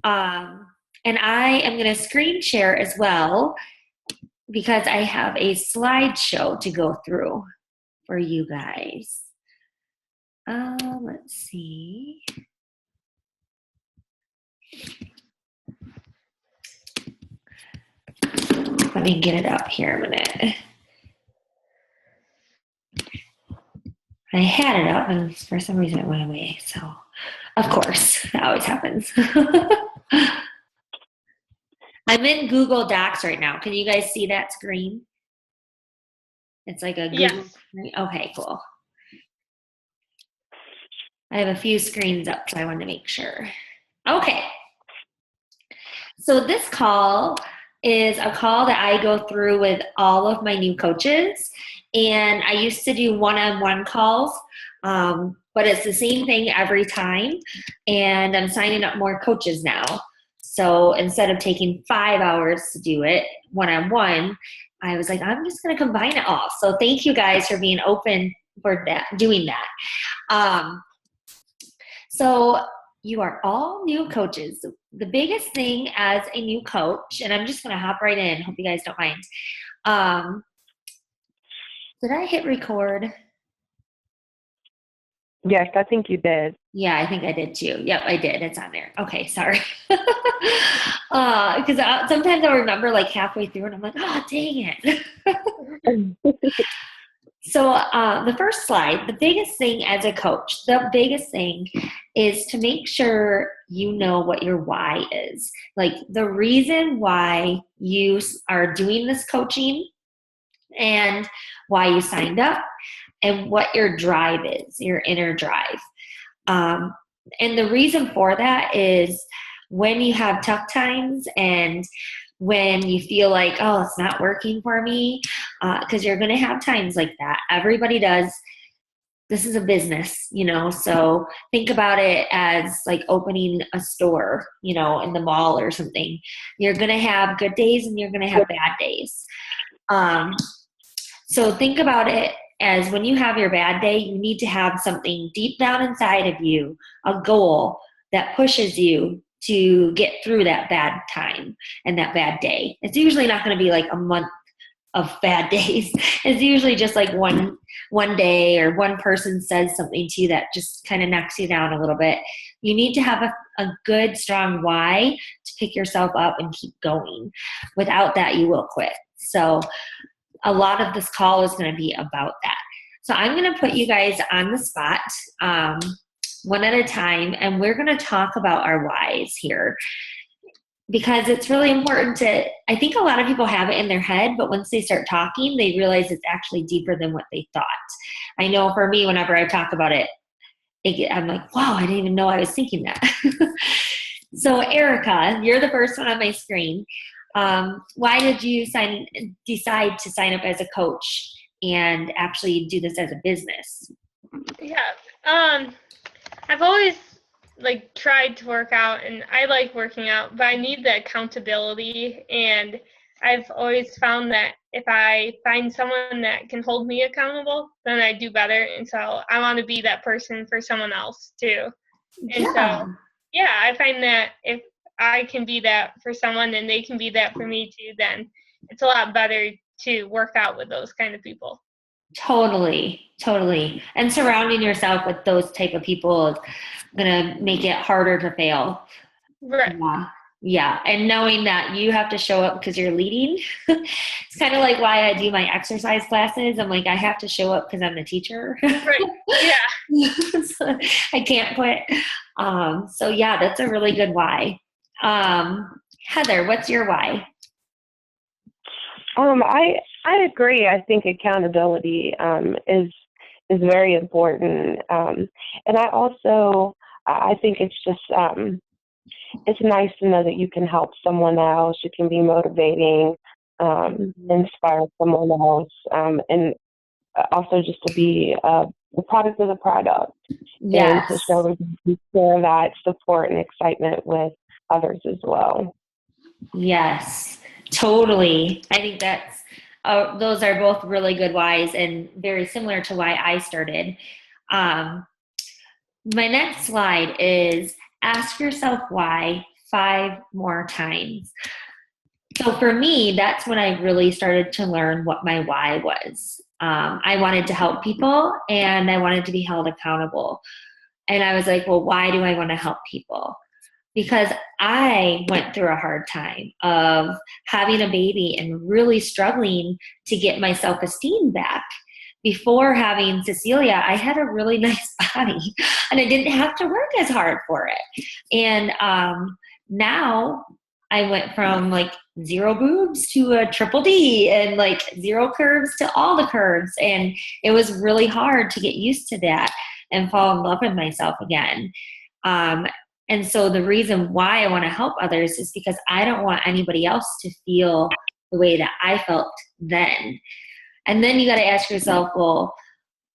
And I am going to screen share as well because I have a slideshow to go through for you guys. Let's see. Let me get it up here a minute. I had it up and for some reason it went away. So, of course, that always happens. I'm in Google Docs right now. Can you guys see that screen? It's like a Google screen. Okay, cool. I have a few screens up, so I wanted to make sure. Okay. So this call is a call that I go through with all of my new coaches. And I used to do one-on-one calls, but it's the same thing every time. And I'm signing up more coaches now. So instead of taking 5 hours to do it one-on-one, I was like, I'm just going to combine it all. So thank you guys for being open for that, doing that. So you are all new coaches. The biggest thing as a new coach, and I'm just going to hop right in. Hope you guys don't mind. Did I hit record? Yes, I think you did. Yeah, I think I did too. Yep, I did. It's on there. Okay, sorry. Because sometimes I'll remember like halfway through and I'm like, oh, dang it. So the first slide, the biggest thing as a coach, the biggest thing is to make sure you know what your why is. Like the reason why you are doing this coaching and why you signed up and what your drive is, your inner drive. And the reason for that is when you have tough times and when you feel like, oh, it's not working for me, because you're going to have times like that. Everybody does. This is a business, so think about it as like opening a store, in the mall or something. You're going to have good days and you're going to have bad days. So think about it as when you have your bad day, you need to have something deep down inside of you, a goal that pushes you to get through that bad time and that bad day. It's usually not going to be like a month of bad days. It's usually just like one day or one person says something to you that just kind of knocks you down a little bit. You need to have a good, strong why to pick yourself up and keep going. Without that, you will quit. So a lot of this call is going to be about that. So I'm going to put you guys on the spot one at a time, and we're going to talk about our whys here because it's really important I think a lot of people have it in their head, but once they start talking, they realize it's actually deeper than what they thought. I know for me, whenever I talk about it, I'm like, wow, I didn't even know I was thinking that. So Erica, you're the first one on my screen. Why did you decide to sign up as a coach and actually do this as a business? Yeah. I've always tried to work out, and I like working out, but I need the accountability, and I've always found that if I find someone that can hold me accountable, then I do better. And so I want to be that person for someone else too. And so I find that if I can be that for someone and they can be that for me too, then it's a lot better to work out with those kind of people. Totally. And surrounding yourself with those type of people is going to make it harder to fail. Right. Yeah. And knowing that you have to show up because you're leading. It's kind of like why I do my exercise classes. I'm like, I have to show up because I'm the teacher. Right. Yeah. So I can't quit. So yeah, that's a really good why. Heather, what's your why? I agree. I think accountability is very important, and I think it's just it's nice to know that you can help someone else. You can be motivating, inspire someone else, and also just to be the product of the product. Yes. And to share that support and excitement with others as well. Yes, totally. I think those are both really good whys and very similar to why I started. My next slide is ask yourself why 5 more times. So for me, that's when I really started to learn what my why was. I wanted to help people and I wanted to be held accountable. And I was like, well, why do I want to help people? Because I went through a hard time of having a baby and really struggling to get my self-esteem back. Before having Cecilia, I had a really nice body and I didn't have to work as hard for it. And now I went from like 0 boobs to a triple D and like 0 curves to all the curves. And it was really hard to get used to that and fall in love with myself again. And so the reason why I want to help others is because I don't want anybody else to feel the way that I felt then. And then you got to ask yourself, well,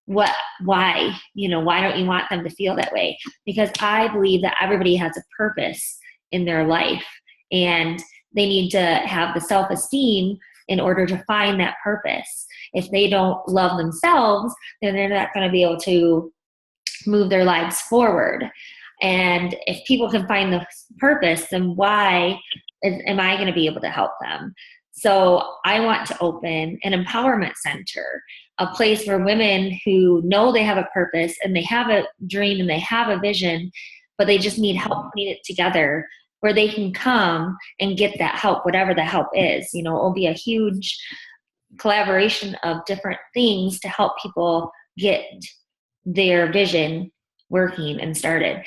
why? Why don't you want them to feel that way? Because I believe that everybody has a purpose in their life and they need to have the self-esteem in order to find that purpose. If they don't love themselves, then they're not going to be able to move their lives forward. And if people can find the purpose, then why am I going to be able to help them? So I want to open an empowerment center, a place where women who know they have a purpose and they have a dream and they have a vision, but they just need help putting it together, where they can come and get that help, whatever the help is. It will be a huge collaboration of different things to help people get their vision working and started.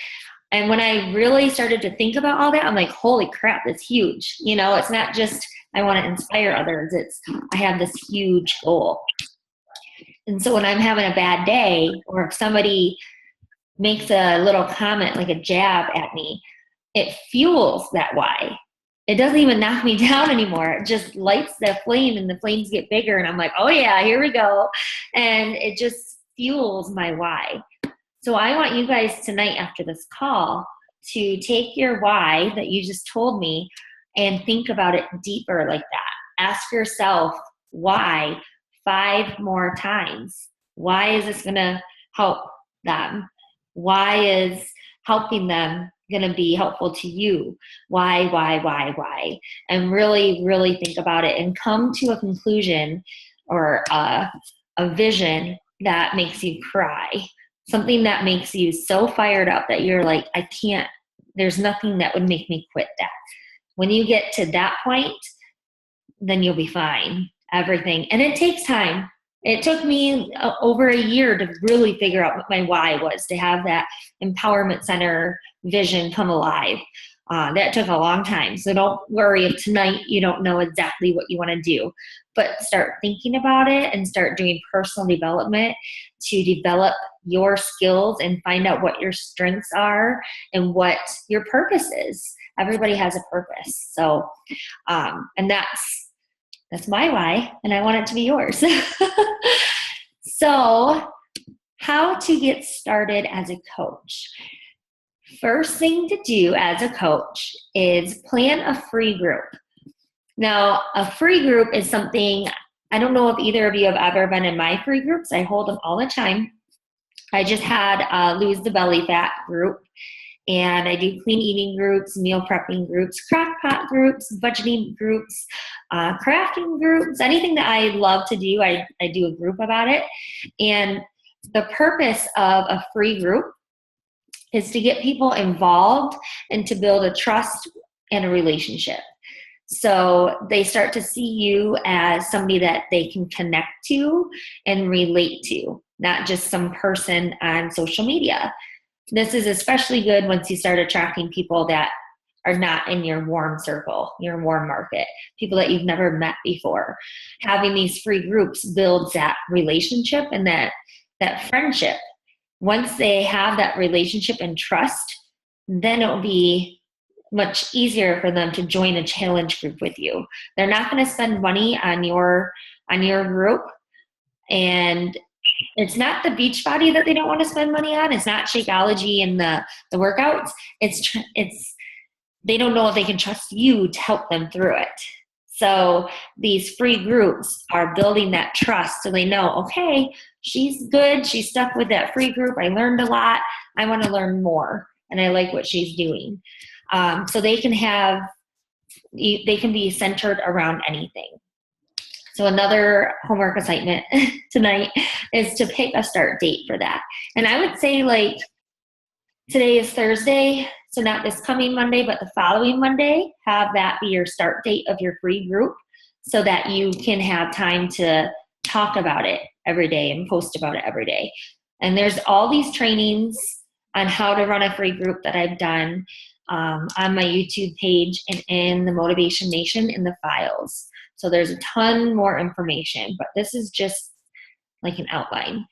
And when I really started to think about all that, I'm like, holy crap, that's huge. It's not just I want to inspire others. It's I have this huge goal. And so when I'm having a bad day, or if somebody makes a little comment, like a jab at me, it fuels that why. It doesn't even knock me down anymore. It just lights the flame and the flames get bigger. And I'm like, oh yeah, here we go. And it just fuels my why. So I want you guys tonight after this call to take your why that you just told me and think about it deeper like that. Ask yourself why 5 more times. Why is this going to help them? Why is helping them going to be helpful to you? Why? And really, really think about it and come to a conclusion or a vision that makes you cry. Something that makes you so fired up that you're like, I can't, there's nothing that would make me quit that. When you get to that point, then you'll be fine. Everything. And it takes time. It took me over a year to really figure out what my why was, to have that empowerment center vision come alive. That took a long time. So don't worry if tonight you don't know exactly what you want to do, but start thinking about it and start doing personal development to develop your skills and find out what your strengths are and what your purpose is. Everybody has a purpose. So, and that's my why, and I want it to be yours. So, how to get started as a coach. First thing to do as a coach is plan a free group. Now, a free group is something, I don't know if either of you have ever been in my free groups. I hold them all the time. I just had Lose the Belly Fat group, and I do clean eating groups, meal prepping groups, crock pot groups, budgeting groups, crafting groups, anything that I love to do, I do a group about it. And the purpose of a free group is to get people involved and to build a trust and a relationship. So they start to see you as somebody that they can connect to and relate to, not just some person on social media. This is especially good once you start attracting people that are not in your warm circle, your warm market, people that you've never met before. Having these free groups builds that relationship and that friendship. Once they have that relationship and trust, then it'll be much easier for them to join a challenge group with you. They're not going to spend money on your group, and it's not the Beachbody that they don't want to spend money on. It's not Shakeology and the workouts. It's they don't know if they can trust you to help them through it. So these free groups are building that trust, so they know, okay, she's good. She's stuck with that free group. I learned a lot. I want to learn more, and I like what she's doing. So they can be centered around anything. So another homework assignment tonight is to pick a start date for that. And I would say, like, today is Thursday, so not this coming Monday, but the following Monday, have that be your start date of your free group so that you can have time to talk about it every day and post about it every day. And there's all these trainings on how to run a free group that I've done on my YouTube page and in the Motivation Nation in the files. So there's a ton more information, but this is just like an outline.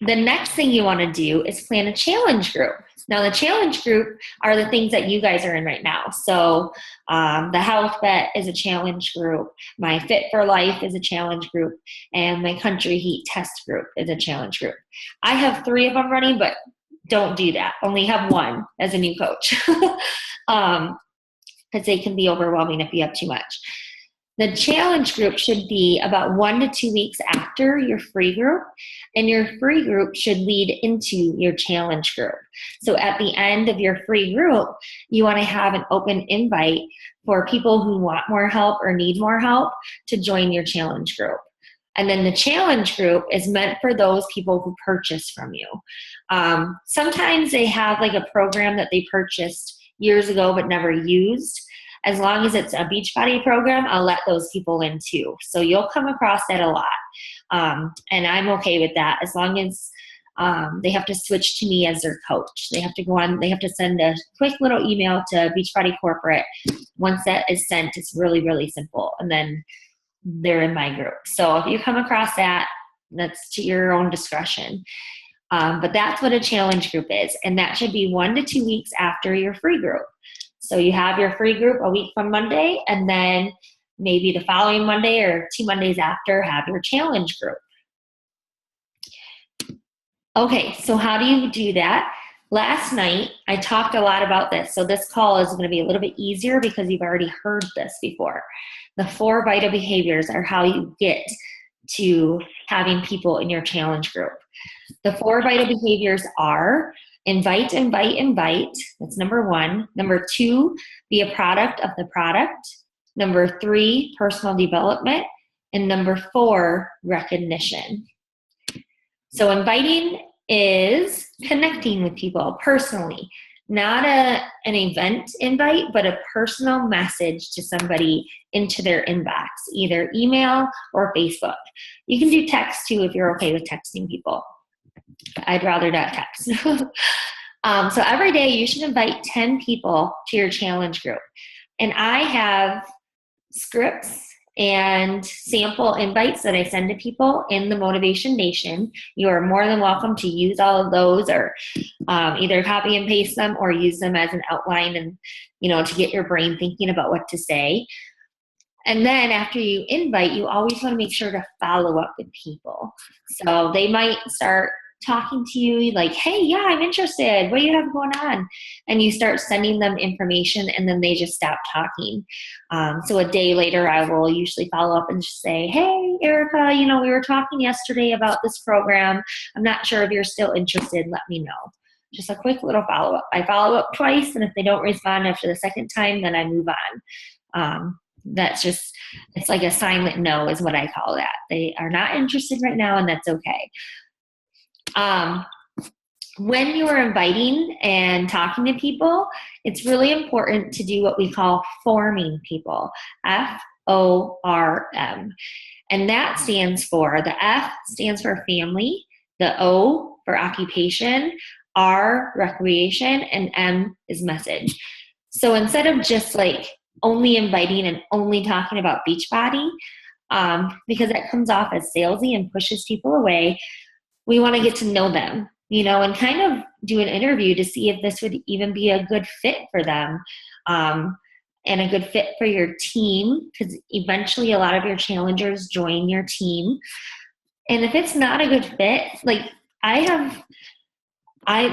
The next thing you want to do is plan a challenge group. Now, the challenge group are the things that you guys are in right now. So the Health Bet is a challenge group. My Fit for Life is a challenge group. And my Country Heat Test group is a challenge group. I have 3 of them running, but don't do that. Only have 1 as a new coach. Because they can be overwhelming if you have too much. The challenge group should be about 1 to 2 weeks after your free group, and your free group should lead into your challenge group. So at the end of your free group, you want to have an open invite for people who want more help or need more help to join your challenge group. And then the challenge group is meant for those people who purchase from you. Sometimes they have like a program that they purchased years ago but never used. As long as it's a Beachbody program, I'll let those people in too. So you'll come across that a lot. And I'm okay with that as long as they have to switch to me as their coach. They have to go on, they have to send a quick little email to Beachbody Corporate. Once that is sent, it's really, really simple. And then they're in my group. So if you come across that, that's to your own discretion. But that's what a challenge group is. And that should be 1 to 2 weeks after your free group. So you have your free group a week from Monday, and then maybe the following Monday or 2 Mondays after, have your challenge group. Okay, so how do you do that? Last night, I talked a lot about this. So this call is going to be a little bit easier because you've already heard this before. The 4 vital behaviors are how you get to having people in your challenge group. The 4 vital behaviors are invite, invite, invite. That's number 1. Number 2, be a product of the product. Number 3, personal development. And number 4, recognition. So inviting is connecting with people personally, not an event invite, but a personal message to somebody into their inbox, either email or Facebook. You can do text too if you're okay with texting people. I'd rather not text. So every day you should invite 10 people to your challenge group. And I have scripts and sample invites that I send to people in the Motivation Nation. You are more than welcome to use all of those, or either copy and paste them or use them as an outline and, to get your brain thinking about what to say. And then after you invite, you always want to make sure to follow up with people. So they might start talking to you like, hey, yeah, I'm interested. What do you have going on? And you start sending them information, and then they just stop talking. So a day later, I will usually follow up and just say, hey, Erica, we were talking yesterday about this program. I'm not sure if you're still interested. Let me know. Just a quick little follow-up. I follow up twice, and if they don't respond after the second time, then I move on. That's just, it's like a silent no is what I call that. They are not interested right now, and that's okay. When you are inviting and talking to people, it's really important to do what we call forming people, FORM. And that stands for, the F stands for family, the O for occupation, R, recreation, and M is message. So instead of just like only inviting and only talking about Beachbody, because that comes off as salesy and pushes people away, we want to get to know them, and kind of do an interview to see if this would even be a good fit for them, and a good fit for your team, because eventually a lot of your challengers join your team. And if it's not a good fit, like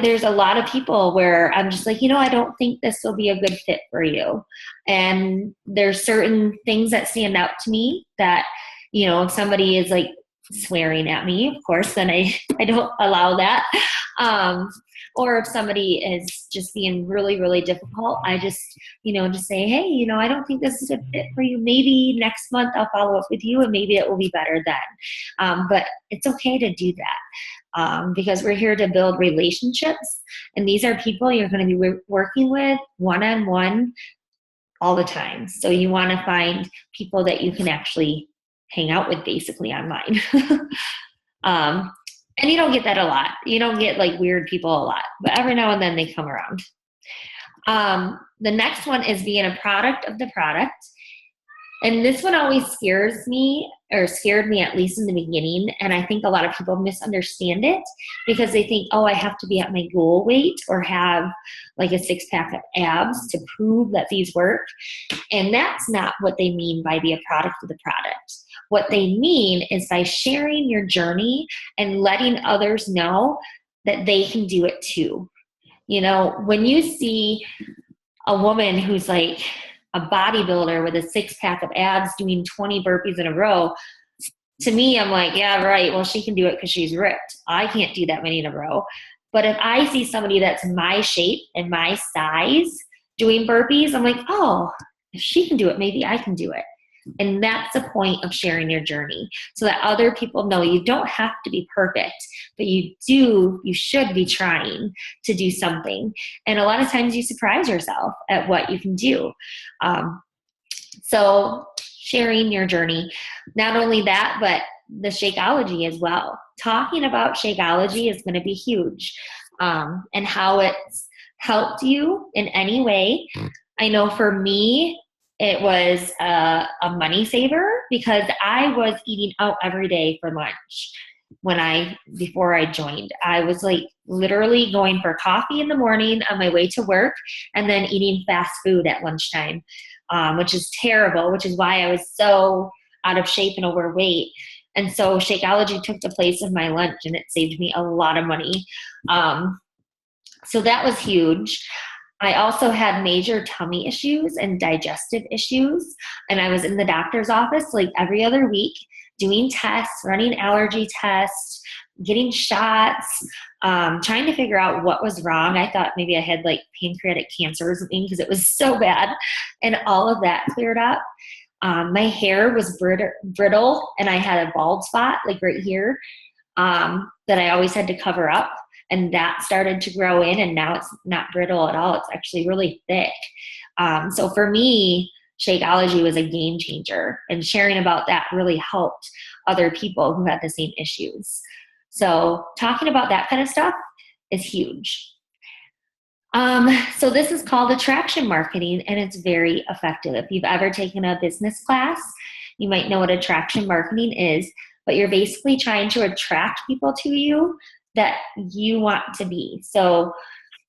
there's a lot of people where I'm just like, I don't think this will be a good fit for you. And there's certain things that stand out to me that, if somebody is like swearing at me, of course, then I don't allow that. Or if somebody is just being really, really difficult, I just, just say, hey, I don't think this is a fit for you. Maybe next month I'll follow up with you and maybe it will be better then. But it's okay to do that because we're here to build relationships. And these are people you're going to be working with one-on-one all the time. So you want to find people that you can actually hang out with basically online. And you don't get that a lot. You don't get like weird people a lot, but every now and then they come around. The next one is being a product of the product. And this one always scared me at least in the beginning. And I think a lot of people misunderstand it because they think, oh, I have to be at my goal weight or have like a 6-pack of abs to prove that these work. And that's not what they mean by be a product of the product. What they mean is by sharing your journey and letting others know that they can do it too. When you see a woman who's like a bodybuilder with a 6-pack of abs doing 20 burpees in a row, to me, I'm like, yeah, right. Well, she can do it because she's ripped. I can't do that many in a row. But if I see somebody that's my shape and my size doing burpees, I'm like, oh, if she can do it, maybe I can do it. And that's the point of sharing your journey so that other people know you don't have to be perfect, but you should be trying to do something. And a lot of times you surprise yourself at what you can do. So sharing your journey, not only that, but the Shakeology as well. Talking about Shakeology is going to be huge and how it's helped you in any way. I know for me, it was a money saver because I was eating out every day for lunch before I joined. I was like literally going for coffee in the morning on my way to work and then eating fast food at lunchtime, which is terrible, which is why I was so out of shape and overweight. And so Shakeology took the place of my lunch and it saved me a lot of money. So that was huge. I also had major tummy issues and digestive issues. And I was in the doctor's office like every other week doing tests, running allergy tests, getting shots, trying to figure out what was wrong. I thought maybe I had like pancreatic cancer or something because it was so bad. And all of that cleared up. My hair was brittle and I had a bald spot like right here that I always had to cover up. And that started to grow in, and now it's not brittle at all. It's actually really thick. So for me, Shakeology was a game changer, and sharing about that really helped other people who had the same issues. So talking about that kind of stuff is huge. So this is called attraction marketing, and it's very effective. If you've ever taken a business class, you might know what attraction marketing is, but you're basically trying to attract people to you that you want to be. So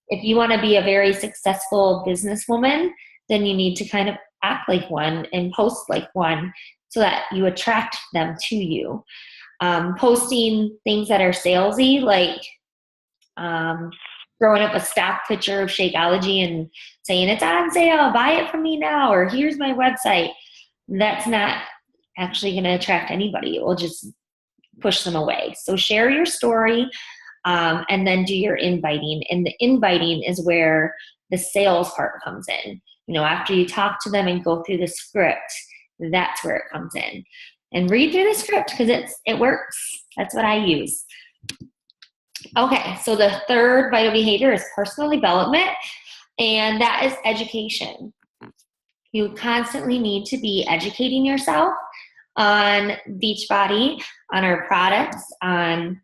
if you want to be a very successful businesswoman, then you need to kind of act like one and post like one so that you attract them to you. Posting things that are salesy, like throwing up a stock picture of Shakeology and saying it's on sale, buy it from me now, or here's my website. That's not actually going to attract anybody. It will just push them away. So share your story and then do your inviting. And the inviting is where the sales part comes in. After you talk to them and go through the script, that's where it comes in. And read through the script because it works. That's what I use. Okay, so the third vital behavior is personal development, and that is education. You constantly need to be educating yourself on Beachbody, on our products, on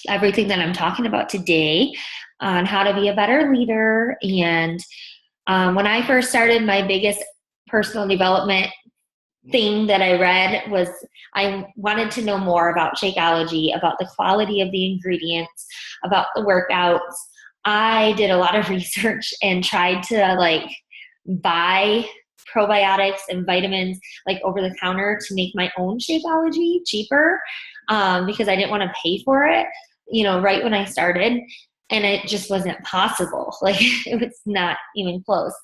everything that I'm talking about today, on how to be a better leader. And when I first started, my biggest personal development thing that I read was I wanted to know more about Shakeology, about the quality of the ingredients, about the workouts. I did a lot of research and tried to buy probiotics and vitamins over the counter to make my own Shakeology cheaper because I didn't want to pay for it, right when I started. And it just wasn't possible. It was not even close.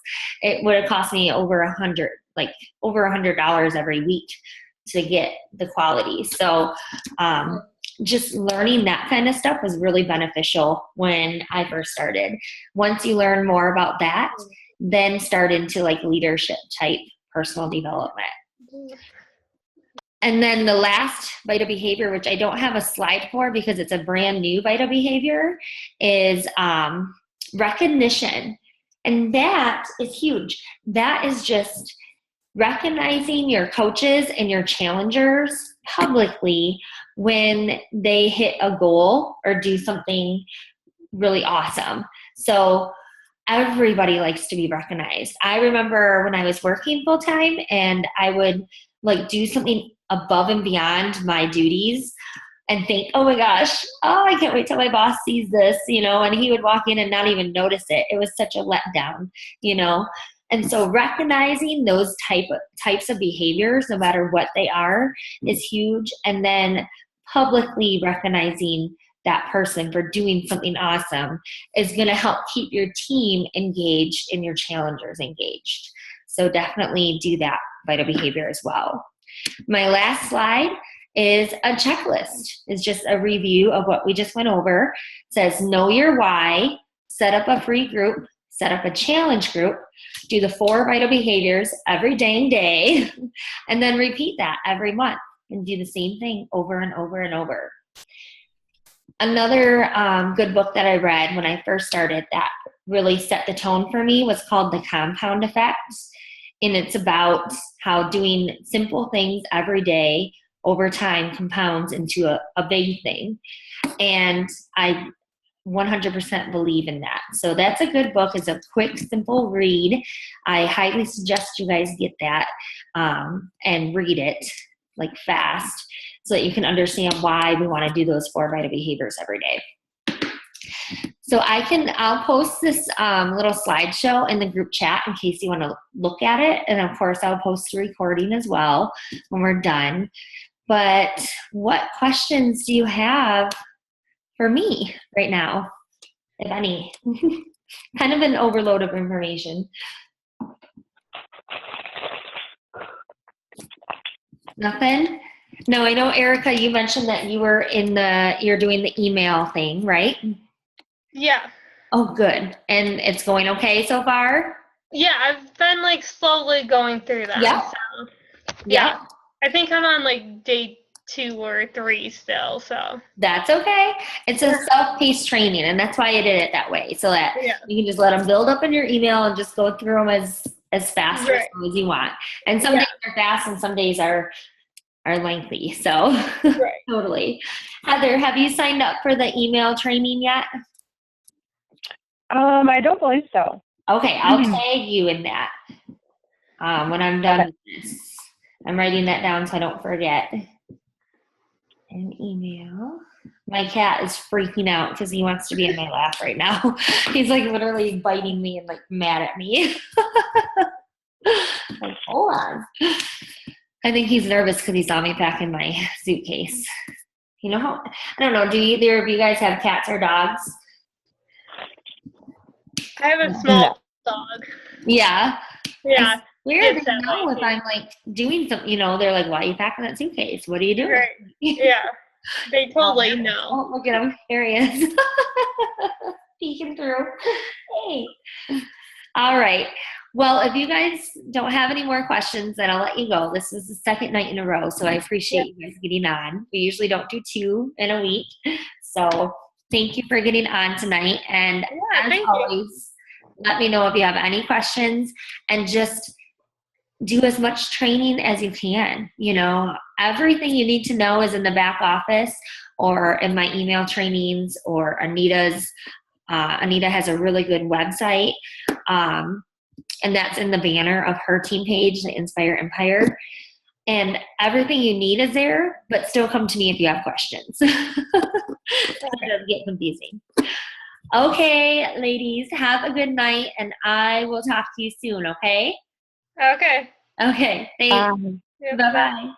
It would have cost me over $100 every week to get the quality. So just learning that kind of stuff was really beneficial when I first started. Once you learn more about that, then start into like leadership type personal development. And then the last Vita behavior, which I don't have a slide for because it's a brand new Vita behavior, is recognition. And that is huge. That is just recognizing your coaches and your challengers publicly when they hit a goal or do something really awesome. So everybody likes to be recognized. I remember when I was working full time and I would like do something above and beyond my duties and think, oh my gosh, I can't wait till my boss sees this, and he would walk in and not even notice it. It was such a letdown, And so recognizing those types of behaviors, no matter what they are, is huge. And then publicly recognizing that person for doing something awesome is going to help keep your team engaged and your challengers engaged. So definitely do that Vita behavior as well. My last slide is a checklist. It's just a review of what we just went over. It says know your why, set up a free group, set up a challenge group, do the 4 Vita behaviors every dang day, and then repeat that every month and do the same thing over and over and over. Another good book that I read when I first started that really set the tone for me was called The Compound Effect. And it's about how doing simple things every day over time compounds into a big thing. And I 100% believe in that. So that's a good book. It's a quick, simple read. I highly suggest you guys get that and read it like fast so that you can understand why we want to do those 4 Vita behaviors every day. So I'll post this little slideshow in the group chat in case you want to look at it. And of course, I'll post the recording as well when we're done. But what questions do you have for me right now, if any? Kind of an overload of information. Nothing? No, I know, Erica, you mentioned that you're doing the email thing, right? Yeah. Oh, good. And it's going okay so far? Yeah, I've been like slowly going through that. Yeah. So, Yeah. I think I'm on like day 2 or 3 still, so. That's okay. It's a self-paced training, and that's why I did it that way, so that you can just let them build up in your email and just go through them as fast or slow as you want. And some days are fast and some days are lengthy, so totally. Heather, have you signed up for the email training yet? I don't believe so. Okay, I'll tag you in that when I'm done with this. I'm writing that down so I don't forget. An email. My cat is freaking out because he wants to be in my lap right now. He's like literally biting me and like mad at me. Like, hold on. I think he's nervous because he saw me pack in my suitcase. You know how, I don't know, do either of you guys have cats or dogs? I have a small dog. Yeah. Yeah. It's weird to know if I'm like doing something, they're like, why are you packing that suitcase? What are you doing? Right. Yeah. They totally know. Oh, look at him. Here he is. Peeking through. Hey. All right. Well, if you guys don't have any more questions, then I'll let you go. This is the second night in a row, so I appreciate you guys getting on. We usually don't do 2 in a week. So thank you for getting on tonight. And as always, let me know if you have any questions, and just do as much training as you can. Everything you need to know is in the back office or in my email trainings or Anita's. Anita has a really good website, and that's in the banner of her team page, the Inspire Empire. And everything you need is there, but still come to me if you have questions. It does get confusing. Okay, ladies, have a good night, and I will talk to you soon, okay? Okay. Okay, thanks. Bye. Bye-bye.